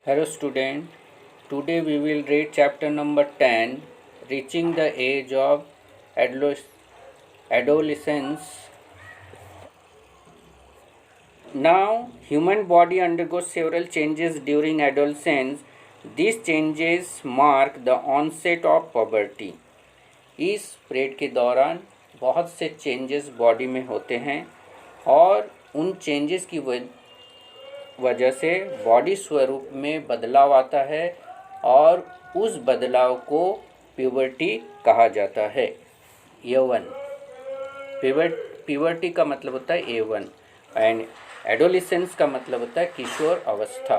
Hello student, today we will read chapter number 10, Reaching the Age of Adolescence. Now, human body undergoes several changes during adolescence. These changes mark the onset of puberty. इस period के दौरान बहुत से changes body में होते हैं और उन चेंजेस की वजह से बॉडी स्वरूप में बदलाव आता है और उस बदलाव को प्यूबर्टी कहा जाता है। यौवन, प्यूबर्टी का मतलब होता है यौवन एंड एडोलिसेंस का मतलब होता है किशोर अवस्था।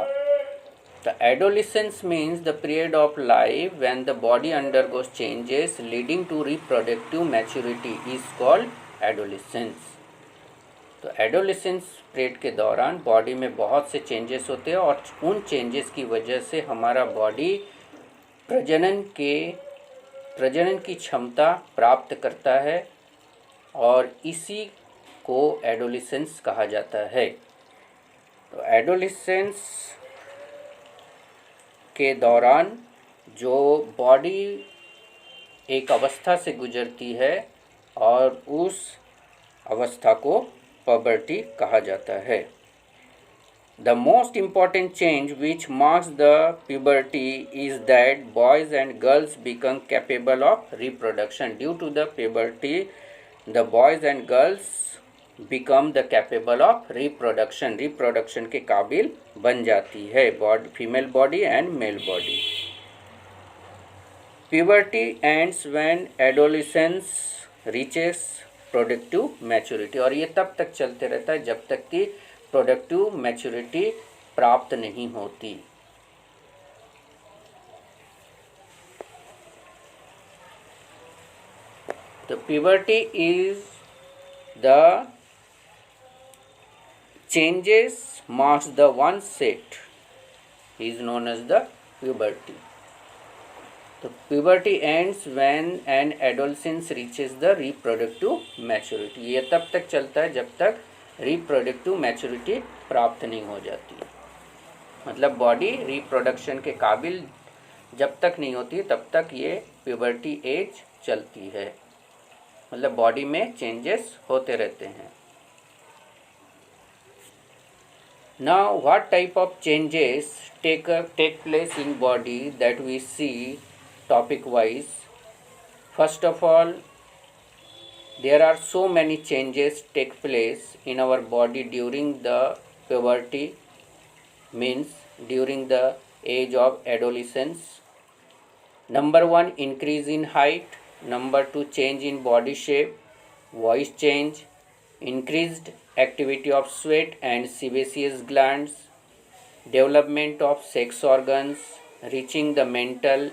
The adolescence means the period of life when the body undergoes changes leading to reproductive maturity is called adolescence. तो एडोलेसेंस पीरियड के दौरान बॉडी में बहुत से चेंजेस होते हैं और उन चेंजेस की वजह से हमारा बॉडी प्रजनन की क्षमता प्राप्त करता है और इसी को एडोलेसेंस कहा जाता है। तो एडोलेसेंस के दौरान जो बॉडी एक अवस्था से गुजरती है और उस अवस्था को puberty कहा जाता है। The most important change which marks the puberty is that boys and girls become capable of reproduction. Due to the puberty, the boys and girls become the capable of reproduction. Reproduction के काबिल बन जाती है female body and male body. Puberty ends when adolescence reaches productive maturity और ये तब तक चलते रहता है जब तक कि प्रोडक्टिव मैच्योरिटी प्राप्त नहीं होती। तो puberty is the changes marks the onset is known as the puberty. तो puberty ends when an adolescence reaches the reproductive maturity. ये तब तक चलता है जब तक reproductive maturity प्राप्त नहीं हो जाती। मतलब बॉडी रिप्रोडक्शन के काबिल जब तक नहीं होती तब तक ये puberty एज चलती है। मतलब बॉडी में चेंजेस होते रहते हैं। Now what type of changes take place in body that we see topic wise? First of all, there are so many changes take place in our body during the puberty, means during the age of adolescence. Number 1, increase in height. Number 2, change in body shape, voice change, increased activity of sweat and sebaceous glands, development of sex organs, reaching the mental,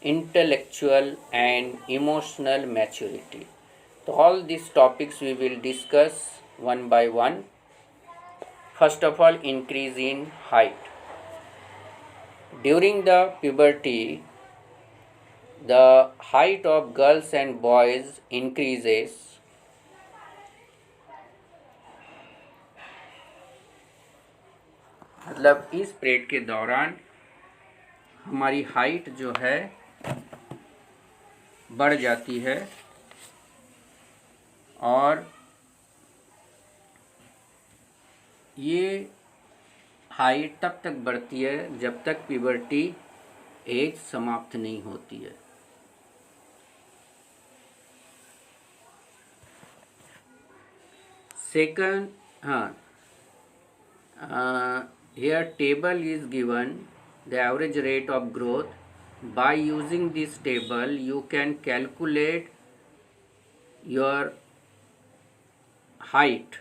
intellectual and emotional maturity. So all these topics we will discuss one by one. First of all, increase in height. During the puberty, the height of girls and boys increases. मतलब इस period के दौरान हमारी height जो है बढ़ जाती है और ये हाइट तब तक बढ़ती है जब तक प्यूबर्टी एज समाप्त नहीं होती है। Second, here table is given the average rate of growth. By using this table you can calculate your height.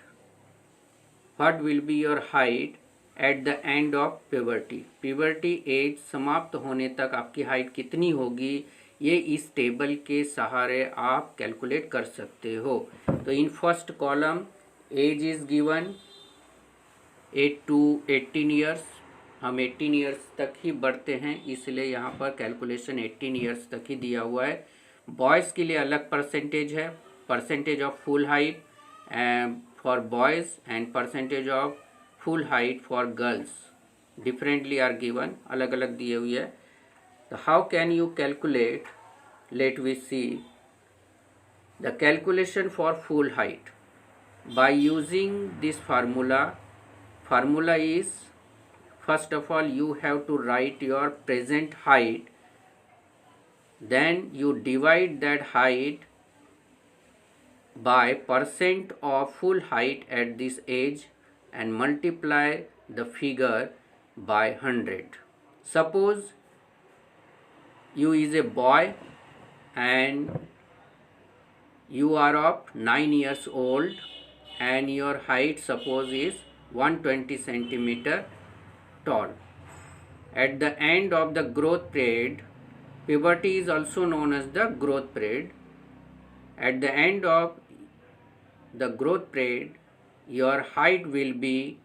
What will be your height at the end of puberty? Puberty age समाप्त होने तक आपकी height कितनी होगी ये इस table के सहारे आप कैलकुलेट कर सकते हो। तो इन first column age is given 8 to 18 years. हम 18 ईयर्स तक ही बढ़ते हैं इसलिए यहाँ पर कैलकुलेशन 18 ईयर्स तक ही दिया हुआ है। बॉयज़ के लिए अलग परसेंटेज है, percentage of full height for boys and percentage of full height for girls. differently are given, अलग अलग दिए हुए है. So how can you calculate? Let we see the calculation for full height by using this formula. Formula is, first of all you have to write your present height, then you divide that height by percent of full height at this age and multiply the figure by 100. Suppose you is a boy and you are of 9 years old and your height suppose is 120 centimeter tall. At the end of the growth period, puberty is also known as the growth period. At the end of the growth period, your height will be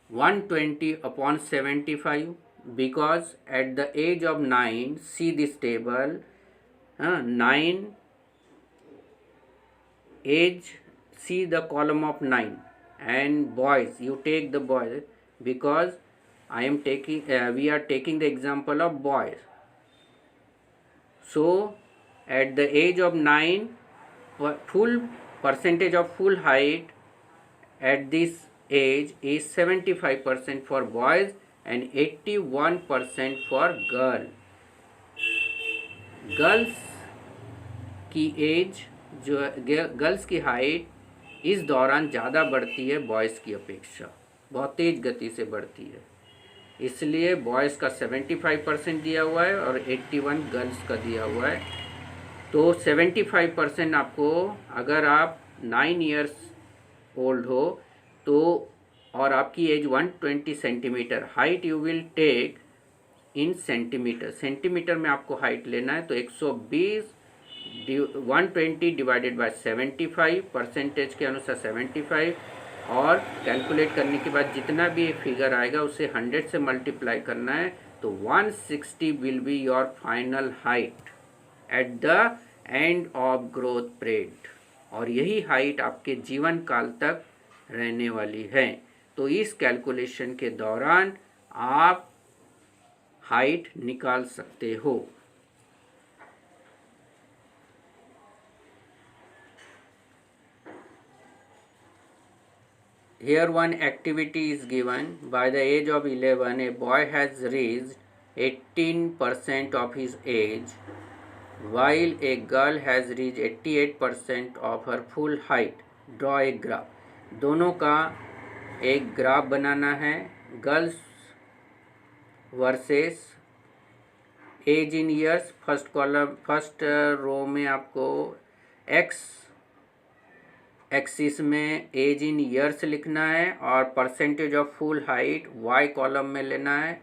120 upon 75, because at the age of 9, see this table, 9 age, see the column of 9, and boys, you take the boys, because I am taking we are taking the example of boys. So at the age of 9, full percentage of full height at this age is 75% for boys and 81% for girl. Girls की as जो girls की height इस दौरान ज़्यादा बढ़ती है boys की अपेक्षा, बहुत तेज़ गति से बढ़ती है. इसलिए बॉयज़ का 75% दिया हुआ है और 81 गर्ल्स का दिया हुआ है. तो 75% आपको, अगर आप 9 इयर्स ओल्ड हो तो, और आपकी age 120 centimetre, height you will take in centimetre. Centimetre में आपको हाइट लेना है. तो 120 120 डिवाइडेड बाय 75, परसेंटेज के अनुसार 75, और कैलकुलेट करने के बाद जितना भी फिगर आएगा उसे 100 से मल्टीप्लाई करना है. तो 160 will be your final height at the end of growth period. और यही हाइट आपके जीवन काल तक रहने वाली है. तो इस कैलकुलेशन के दौरान आप हाइट निकाल सकते हो. Here one activity is given. By the age of 11, a boy has reached 18% of his age, while a girl has reached 88% of her full height. Draw a graph. दोनों का एक ग्राफ बनाना है. Girls versus age in years. First column, first row में आपको X axis में age in years लिखना है और percentage of full height Y column में लेना है,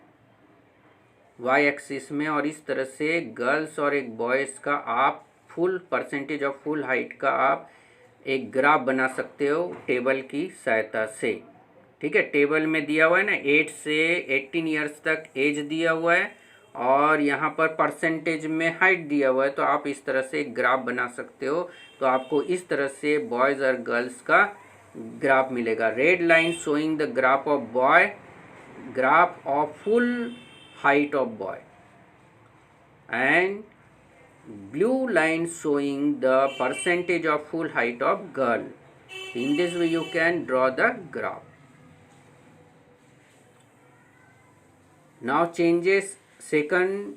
वाई एक्सिस में. और इस तरह से गर्ल्स और एक बॉयज़ का आप full percentage of full height का आप एक ग्राफ बना सकते हो टेबल की सहायता से. ठीक है, टेबल में दिया हुआ है ना, 8 से 18 ईयर्स तक एज दिया हुआ है और यहाँ पर परसेंटेज में हाइट दिया हुआ है. तो आप इस तरह से एक ग्राफ बना सकते हो. तो आपको इस तरह से बॉयज़ और गर्ल्स का ग्राफ मिलेगा. Red line showing the graph of boy, graph of full height of boy, and blue line showing the percentage of full height of girl. In this way you can draw the graph. Now changes, second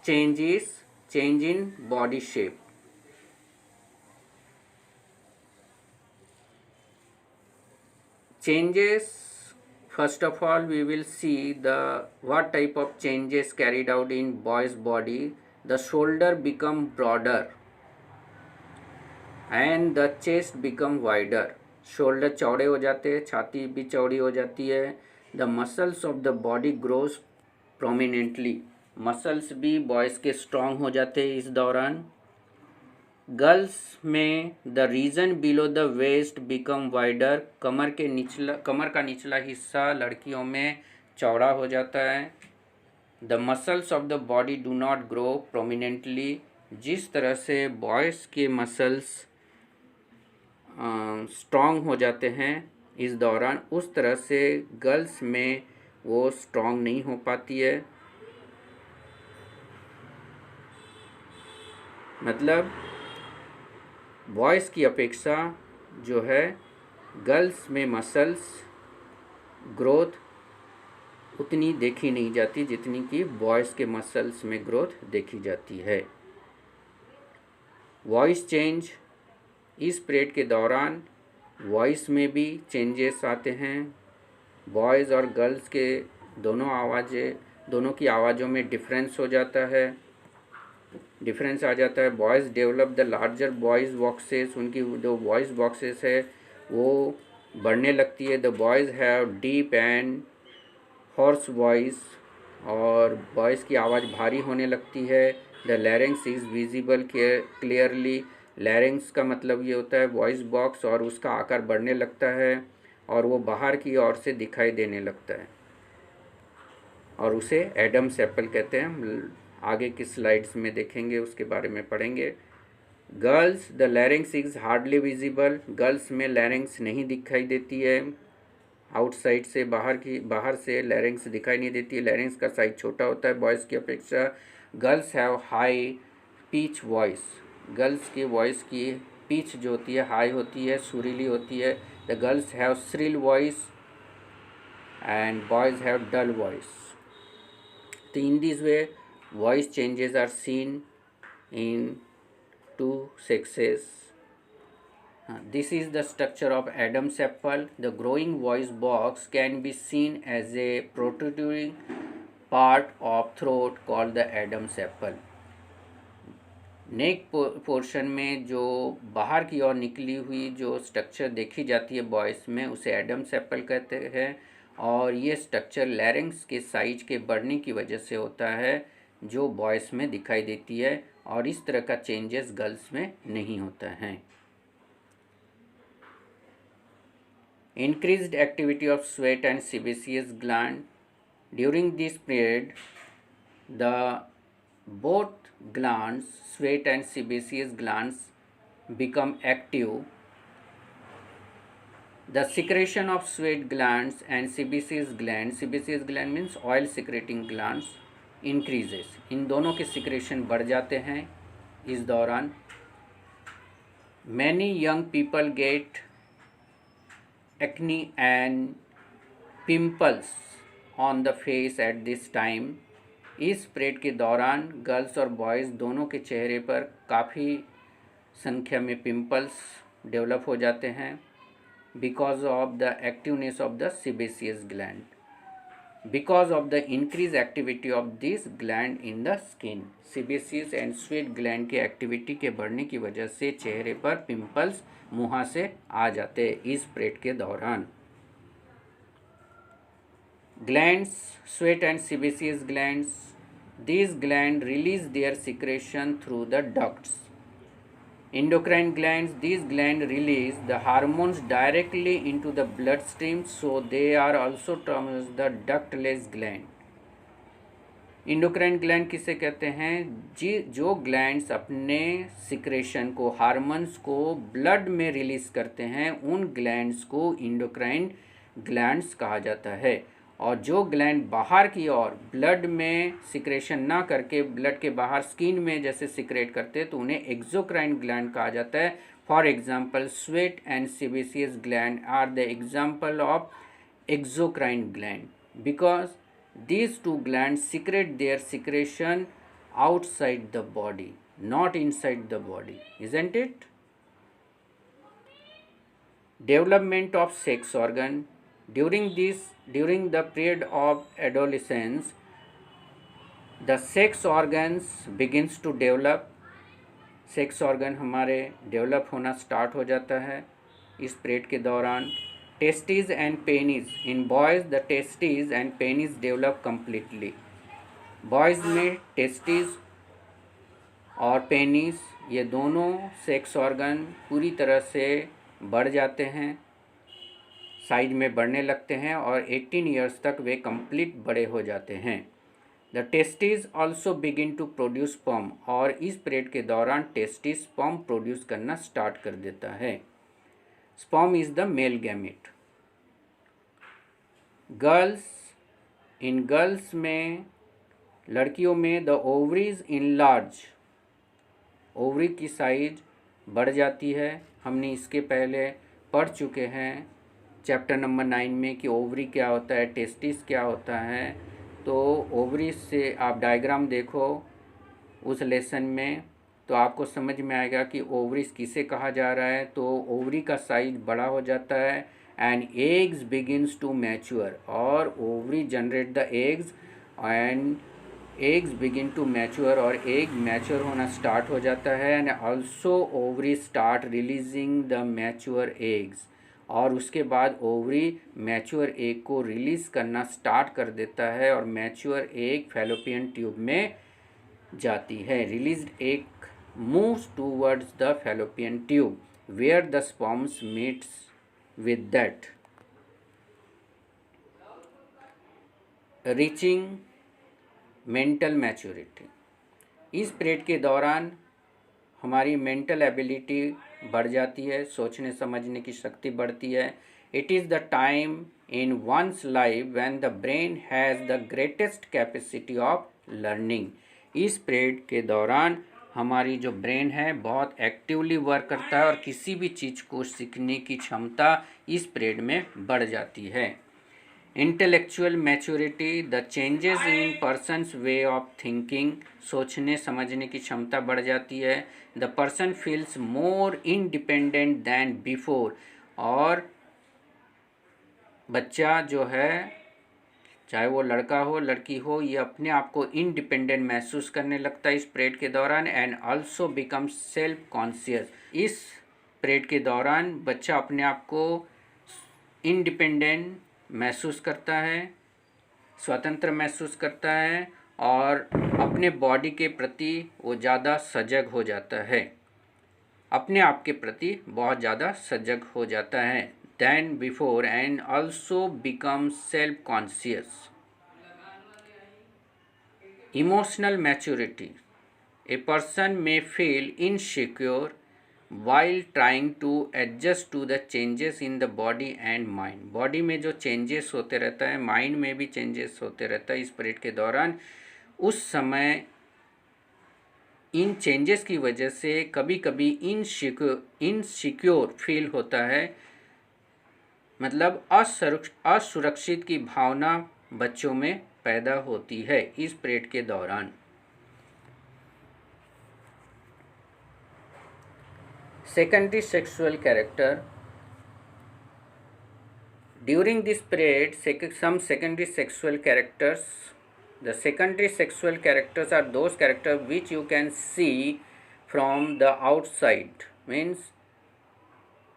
change is change in body shape. Changes, first of all we will see the what type of changes carried out in boy's body. The shoulder become broader and the chest become wider. Shoulder चौड़े हो जाते हैं, छाती भी चौड़ी हो जाती है. The muscles of the body grows prominently. Muscles भी बॉयज़ के स्ट्रॉन्ग हो जाते हैं इस दौरान. गर्ल्स में the region below the waist become wider. कमर का निचला हिस्सा लड़कियों में चौड़ा हो जाता है. The muscles of the body do not grow prominently. जिस तरह से बॉयज़ के मसल्स स्ट्रॉन्ग हो जाते हैं, इस दौरान उस तरह से गर्ल्स में वो स्ट्रॉन्ग नहीं हो पाती है। मतलब बॉयज़ की अपेक्षा जो है गर्ल्स में मसल्स ग्रोथ उतनी देखी नहीं जाती जितनी कि बॉयज़ के मसल्स में ग्रोथ देखी जाती है। वॉइस चेंज, इस पीरियड के दौरान वॉइस में भी चेंजेस आते हैं। बॉयज़ और गर्ल्स के दोनों की आवाज़ों में डिफरेंस हो जाता है, डिफरेंस आ जाता है। Boys develop the larger voice boxes, उनकी जो वॉइस बॉक्सेस है वो बढ़ने लगती है। The boys have deep and horse voice, और वॉइस की आवाज़ भारी होने लगती है। The larynx is visible clearly, लैरिंग्स का मतलब ये होता है वॉइस बॉक्स, और उसका आकार बढ़ने लगता है और वो बाहर की ओर से दिखाई देने लगता है, और उसे एडम्स एप्पल कहते हैं। हम आगे की स्लाइड्स में देखेंगे, उसके बारे में पढ़ेंगे। Girls, the larynx is hardly visible, girls में लैरिंग्स नहीं दिखाई देती है। आउटसाइड से बाहर से लैरिंग्स दिखाई नहीं देती है। लैरिंग्स का साइज छोटा होता है बॉयज़ की अपेक्षा। Girls have high pitch voice, girls की वॉइस की पिच जो होती है हाई होती है, सुरीली होती है। The girls have shrill voice and boys have dull voice. तो in this way voice changes are seen in two sexes. This is the structure of Adam's apple. The growing voice box can be seen as a protruding part of throat called the Adam's apple. Neck portion में जो बाहर की ओर निकली हुई जो structure देखी जाती है वॉइस में, उसे एडम्स एप्पल कहते हैं, और ये स्ट्रक्चर लैरिंग्स के साइज के बढ़ने की वजह से होता है जो वॉइस में दिखाई देती है, और इस तरह का चेंजेस गर्ल्स में नहीं होता है। Increased activity of sweat and sebaceous gland. During this period, the both glands, sweat and sebaceous glands, become active. The secretion of sweat glands and sebaceous gland means oil secreting glands, increases. इन दोनों के secretion बढ़ जाते हैं इस दौरान। Many young people get acne and pimples on the face at this time. इस period के दौरान गर्ल्स और बॉयज़ दोनों के चेहरे पर काफ़ी संख्या में पिंपल्स डेवलप हो जाते हैं, because of the activeness of the sebaceous gland, because of the increase activity of this gland in the skin. Sebaceous and sweat gland की एक्टिविटी के बढ़ने की वजह से चेहरे पर पिंपल्स मुँह से आ जाते इस पीरियड के दौरान। Glands, sweat and sebaceous glands, these glands release their secretion through the ducts. Endocrine glands, these glands release the hormones directly into the bloodstream, so they are also termed as the ductless gland. Endocrine gland किसे कहते हैं? जो glands अपने secretion को, hormones को blood में release करते हैं, उन ग्लैंड्स को इंडोक्राइन ग्लैंड्स कहा जाता है। और जो ग्लैंड बाहर की ओर ब्लड में सिक्रेशन ना करके ब्लड के बाहर स्किन में जैसे सिक्रेट करते हैं, तो उन्हें एक्सोक्राइन ग्लैंड कहा जाता है। For example, sweat and sebaceous gland are the example of exocrine gland, because these two glands secrete their secretion outside the body, not inside the body, isn't it? Development of sex organ. During the period of adolescence, the sex organs begins to develop. Sex organ हमारे develop होना start हो जाता है इस period के दौरान। Testis and penis, in boys the testis and penis develop completely. Boys में testis और पेनिस, ये दोनों सेक्स ऑर्गन पूरी तरह से बढ़ जाते हैं, साइज में बढ़ने लगते हैं, और 18 ईयर्स तक वे कंप्लीट बड़े हो जाते हैं। The testis also begin to produce sperm, और इस पीरियड के दौरान टेस्टिस स्पर्म प्रोड्यूस करना स्टार्ट कर देता है। Sperm is the male gamete. इन गर्ल्स में, लड़कियों में, द ओवरीज इनलार्ज, ओवरी की साइज बढ़ जाती है। हमने इसके पहले पढ़ चुके हैं चैप्टर नंबर 9 में कि ओवरी क्या होता है, टेस्टिस क्या होता है। तो ओवरी से आप डायग्राम देखो उस लेसन में, तो आपको समझ में आएगा कि ओवरीज किसे कहा जा रहा है। तो ओवरी का साइज बड़ा हो जाता है and eggs begins to mature, और ovary generate the eggs and eggs begin to mature, और एग मैच्योर होना स्टार्ट हो जाता है। And also ovary start releasing the mature eggs, और उसके बाद ओवरी मैच्योर एग को रिलीज़ करना स्टार्ट कर देता है और मैच्योर एग फैलोपियन ट्यूब में जाती है। Released egg moves towards the fallopian tube where the sperms meets with that, reaching mental maturity. इस पीरियड के दौरान हमारी मेंटल एबिलिटी बढ़ जाती है, सोचने समझने की शक्ति बढ़ती है। It is the time in one's life when the brain has the greatest capacity of learning. इस पीरियड के दौरान हमारी जो ब्रेन है बहुत एक्टिवली वर्क करता है और किसी भी चीज़ को सीखने की क्षमता इस पीरियड में बढ़ जाती है। Intellectual maturity, the changes in persons way of thinking, सोचने समझने की क्षमता बढ़ जाती है। The person feels more independent then before, और बच्चा जो है, चाहे वो लड़का हो लड़की हो, ये अपने आप को इंडिपेंडेंट महसूस करने लगता है इस पीरियड के दौरान। And also become self conscious. इस पीरियड के दौरान बच्चा अपने आप को इंडिपेंडेंट महसूस करता है, स्वतंत्र महसूस करता है, और अपने बॉडी के प्रति वो ज़्यादा सजग हो जाता है, अपने आप के प्रति बहुत ज़्यादा सजग हो जाता है than before, and also becomes self-conscious. Emotional maturity. A person may feel insecure while trying to adjust to the changes in the body and mind. Body में जो चेंजेस होते रहता है, माइंड में भी चेंजेस होते रहता है इस पीरियड के दौरान। उस समय इन चेंजेस की वजह से कभी कभी इनसिक्योर फील होता है, मतलब असुरक्षित की भावना बच्चों में पैदा होती है इस पीरियड के दौरान। Secondary sexual character. During this period some secondary sexual characters, the secondary sexual characters are those character which you can see from the outside, means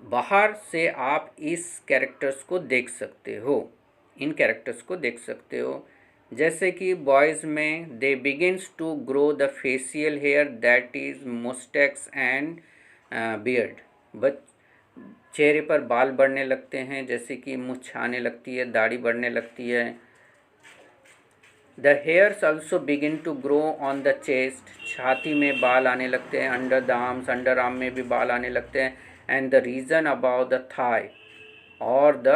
बाहर से आप इस कैरेक्टर्स को देख सकते हो, इन कैरेक्टर्स को देख सकते हो। जैसे कि बॉयज़ में they begins to grow the facial hair that is moustaches and beard. चेहरे पर बाल बढ़ने लगते हैं, जैसे कि मूंछ आने लगती है, दाढ़ी बढ़ने लगती है। The hairs also begin to grow on the chest, छाती में बाल आने लगते हैं, under the arms, under arm में भी बाल आने लगते हैं। And the region about the thigh और द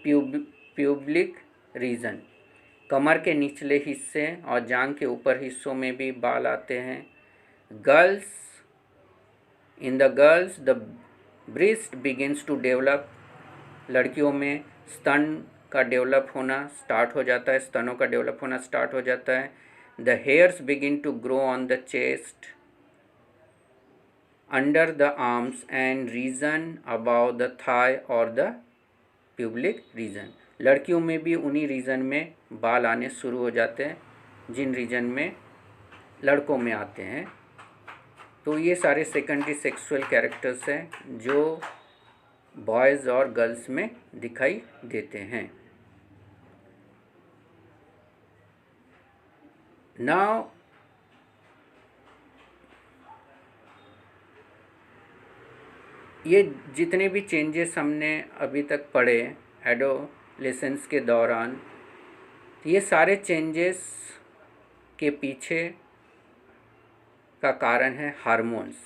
प्यूबिक रीजन, कमर के निचले हिस्से और जांघ के ऊपर हिस्सों में भी बाल आते हैं। Girls, in the girls the breast begins to develop, लड़कियों में स्तन का डेवलप होना स्टार्ट हो जाता है, स्तनों का डेवलप होना स्टार्ट हो जाता है। The hairs begin to grow on the chest, under the arms and region about the thigh और द प्यूबिक रीजन, लड़कियों में भी उन्हीं रीजन में बाल आने शुरू हो जाते हैं जिन रीजन में लड़कों में आते हैं। तो ये सारे सेकेंडरी सेक्सुअल कैरेक्टर्स हैं जो बॉयज़ और गर्ल्स में दिखाई देते हैं। नाउ ये जितने भी चेंजेस हमने अभी तक पढ़े एडोलेसेंस के दौरान, ये सारे चेंजेस के पीछे का कारण है हार्मोन्स।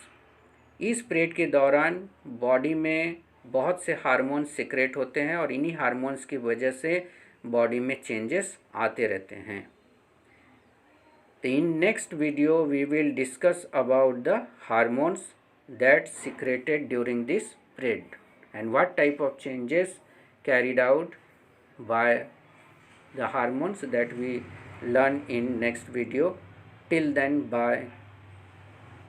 इस पीरियड के दौरान बॉडी में बहुत से हार्मोन्स सिक्रेट होते हैं और इन्हीं हार्मोन्स की वजह से बॉडी में चेंजेस आते रहते हैं. In next video we will discuss about the hormones that secreted during this period and what type of changes carried out by the hormones that we learn in next video. Till then, bye.